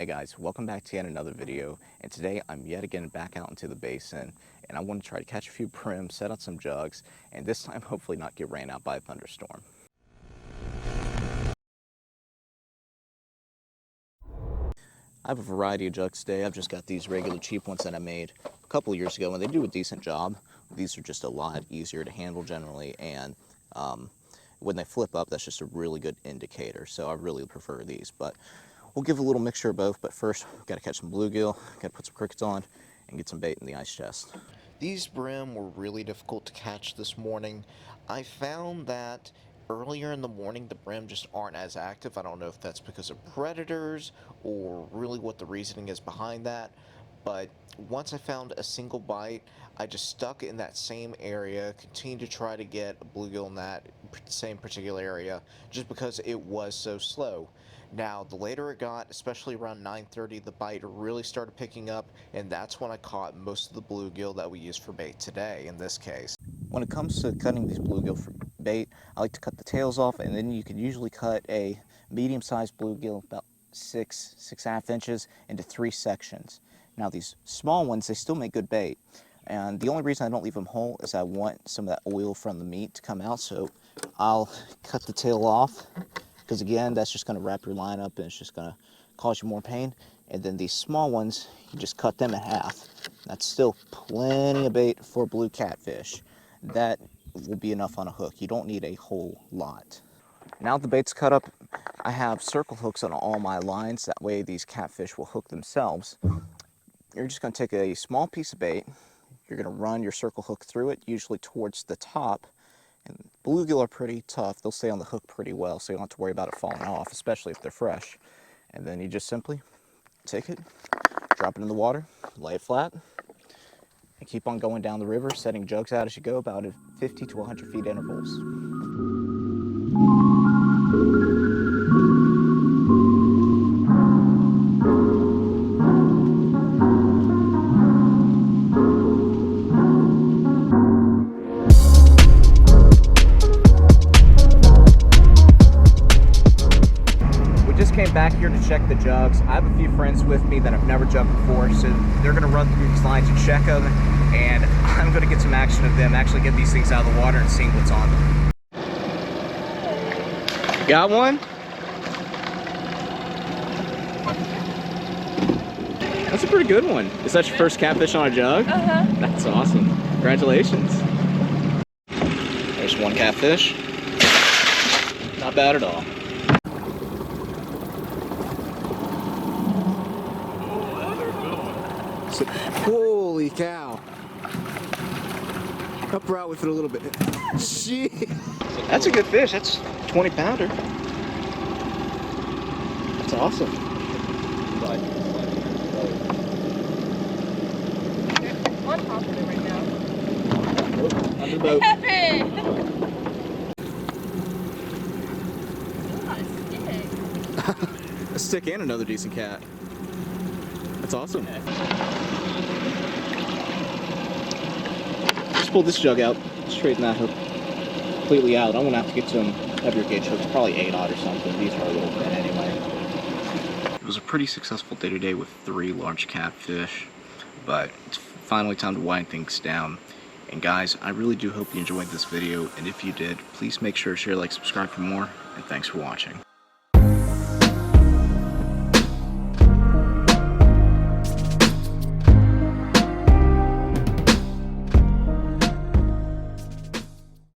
Hey guys, welcome back to yet another video, and today I'm yet again back out into the basin, and I want to try to catch a few brim, set out some jugs, and this time hopefully not get rained out by a thunderstorm. I have a variety of jugs today. I've just got these regular cheap ones that I made a couple of years ago, and they do a decent job. These are just a lot easier to handle generally, and when they flip up, that's just a really good indicator, so I really prefer these. But we'll give a little mixture of both, but first, we've got to catch some bluegill, got to put some crickets on, and get some bait in the ice chest. These brim were really difficult to catch this morning. I found that earlier in the morning the brim just aren't as active. I don't know if that's because of predators or really what the reasoning is behind that. But once I found a single bite, I just stuck in that same area, continued to try to get a bluegill in that same particular area, just because it was so slow. Now, the later it got, especially around 9:30, the bite really started picking up, and that's when I caught most of the bluegill that we use for bait today, in this case. When it comes to cutting these bluegill for bait, I like to cut the tails off, and then you can usually cut a medium-sized bluegill, about 6.5 inches, into 3 sections. Now these small ones, they still make good bait, and the only reason I don't leave them whole is I want some of that oil from the meat to come out, so I'll cut the tail off, because again, that's just going to wrap your line up and it's just going to cause you more pain. And then these small ones, you just cut them in half. That's still plenty of bait for blue catfish. That will be enough on a hook. You don't need a whole lot. Now the bait's cut up, I have circle hooks on all my lines. That way these catfish will hook themselves. You're just going to take a small piece of bait. You're going to run your circle hook through it, usually towards the top. And bluegill are pretty tough. They'll stay on the hook pretty well, so you don't have to worry about it falling off, especially if they're fresh. And then you just simply take it, drop it in the water, lay it flat, and keep on going down the river, setting jugs out as you go, about at 50 to 100 feet intervals. Came back here to check the jugs. I have a few friends with me that I've never jugged before, so they're going to run through these lines and check them, and I'm going to get some action of them actually get these things out of the water and seeing what's on them. Got one? That's a pretty good one. Is that your first catfish on a jug? Uh-huh. That's awesome. Congratulations. There's one catfish. Not bad at all. Holy cow. Upright with it a little bit. Shit. That's a good fish. That's 20 pounder. That's awesome. On top of it right now. Oh, under the boat. A stick and another decent cat. That's awesome. Just pull this jug out, straighten that hook completely out. I'm gonna have to get some heavier gauge hooks, probably 8/0 or something. These are a little thin anyway. It was a pretty successful day today with 3 large catfish, but it's finally time to wind things down. And guys, I really do hope you enjoyed this video, and if you did, please make sure to share, like, subscribe for more, and thanks for watching.